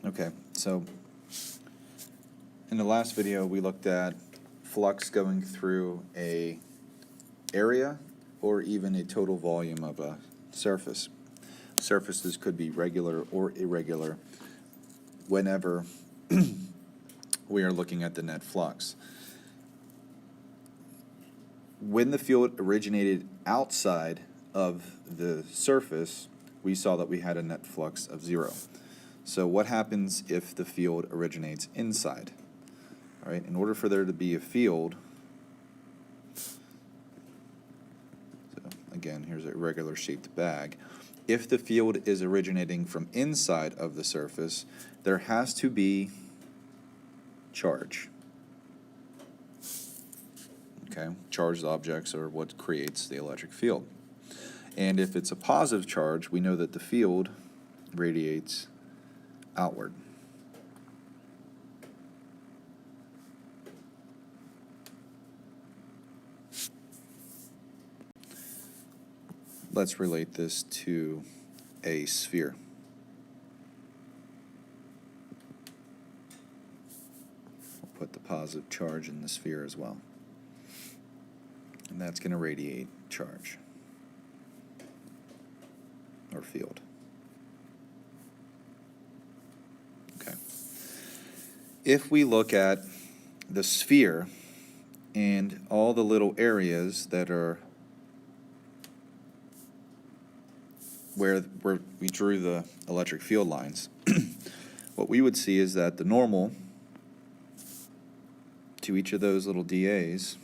Okay, so in the last video we looked at flux going through a area or even a total volume of a surface. Surfaces could be regular or irregular whenever we are looking at the net flux. When the field originated outside of the surface, we saw that we had a net flux of 0. So what happens if the field originates inside? All right, in order for there to be a field, so again, here's a irregular shaped bag. If the field is originating from inside of the surface, there has to be charge. Okay, charged objects are what creates the electric field. And if it's a positive charge, we know that the field radiates outward. Let's relate this to a sphere. We'll put the positive charge in the sphere as well. And that's going to radiate charge or field. Okay. If we look at the sphere and all the little areas that are where we drew the electric field lines, what we would see is that the normal to each of those little DAs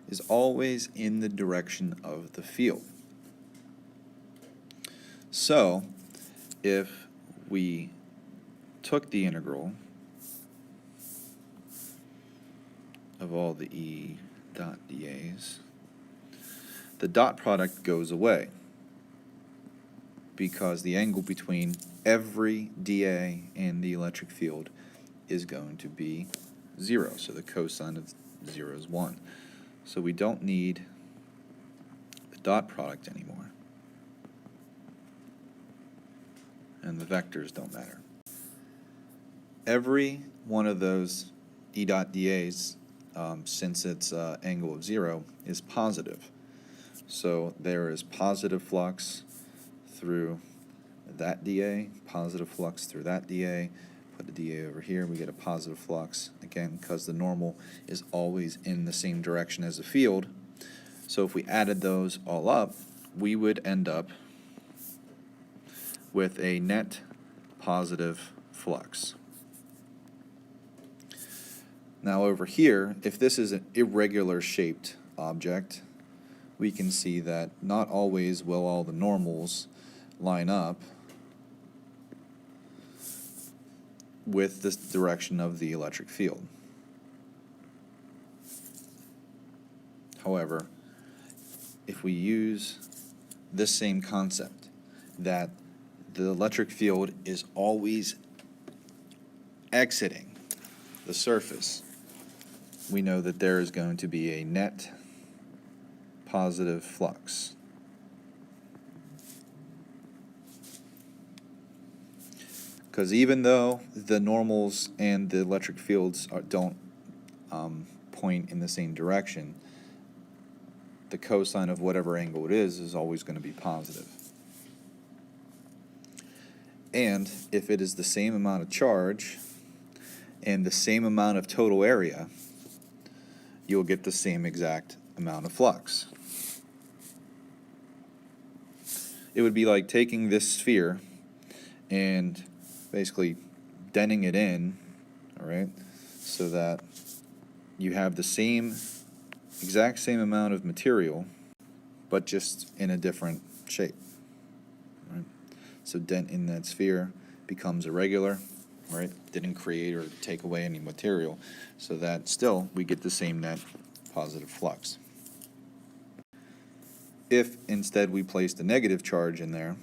is always in the direction of the field. So if we took the integral of all the E dot DAs, the dot product goes away because the angle between every DA and the electric field is going to be 0. So the cosine of 0 is 1. So we don't need the dot product anymore. And the vectors don't matter. Every one of those E dot DAs, since its angle of 0, is positive. So there is positive flux through that DA, positive flux through that DA. Put the DA over here, we get a positive flux, again, because the normal is always in the same direction as the field. So if we added those all up, we would end up with a net positive flux. Now over here, if this is an irregular shaped object, we can see that not always will all the normals line up with the direction of the electric field. However, if we use this same concept, that the electric field is always exiting the surface, we know that there is going to be a net positive flux. Because even though the normals and the electric fields don't point in the same direction, the cosine of whatever angle it is always going to be positive. And if it is the same amount of charge and the same amount of total area, you'll get the same exact amount of flux. It would be like taking this sphere and basically denting it in, all right, so that you have the exact same amount of material, but just in a different shape. Right? So dent in that sphere becomes irregular, right? Didn't create or take away any material, so that still we get the same net positive flux. If instead we placed a negative charge in there,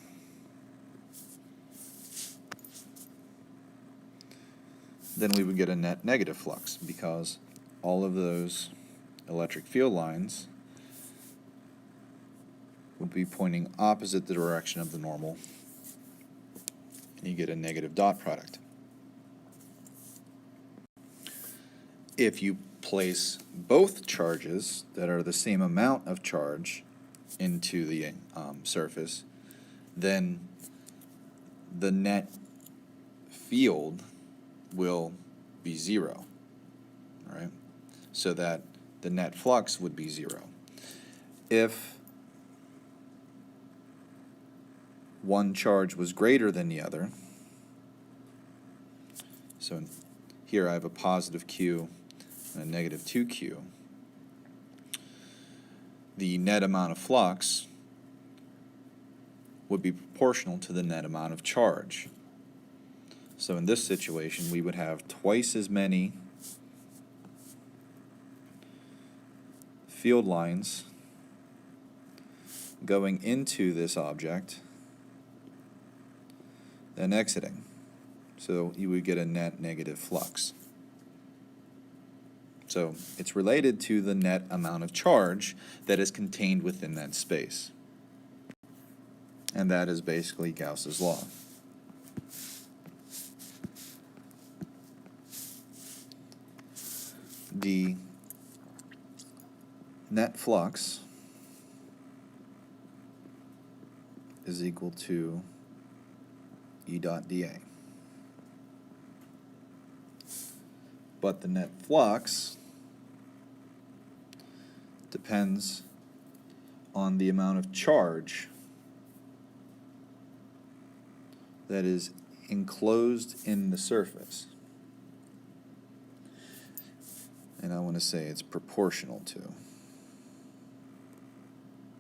then we would get a net negative flux because all of those electric field lines would be pointing opposite the direction of the normal, and you get a negative dot product. If you place both charges that are the same amount of charge into the surface, then the net field will be zero, right? So that the net flux would be zero. If one charge was greater than the other, so here I have a positive Q and a negative 2Q, the net amount of flux would be proportional to the net amount of charge. So in this situation, we would have twice as many field lines going into this object than exiting. So you would get a net negative flux. So it's related to the net amount of charge that is contained within that space. And that is basically Gauss's law. The net flux is equal to E dot dA. But the net flux depends on the amount of charge that is enclosed in the surface. And I want to say it's proportional to,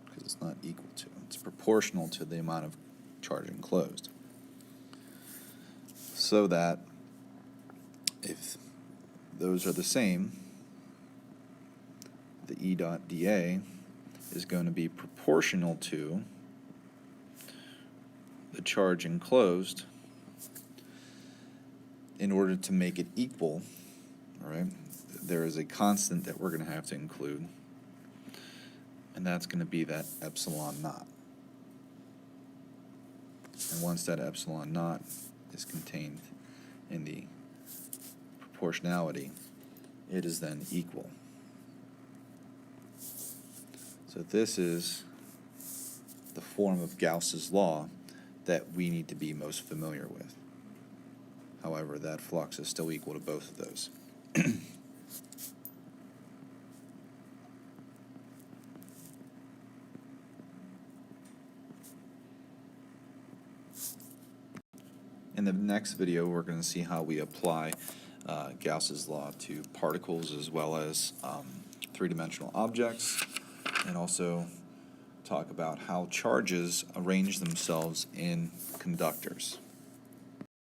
because it's not equal to. It's proportional to the amount of charge enclosed. So that if those are the same, the E dot dA is going to be proportional to the charge enclosed in order to make it equal. All right, there is a constant that we're going to have to include, and that's going to be that epsilon naught. And once that epsilon naught is contained in the proportionality, it is then equal. So this is the form of Gauss's law that we need to be most familiar with. However, that flux is still equal to both of those. In the next video, we're going to see how we apply Gauss's law to particles as well as three-dimensional objects, and also talk about how charges arrange themselves in conductors.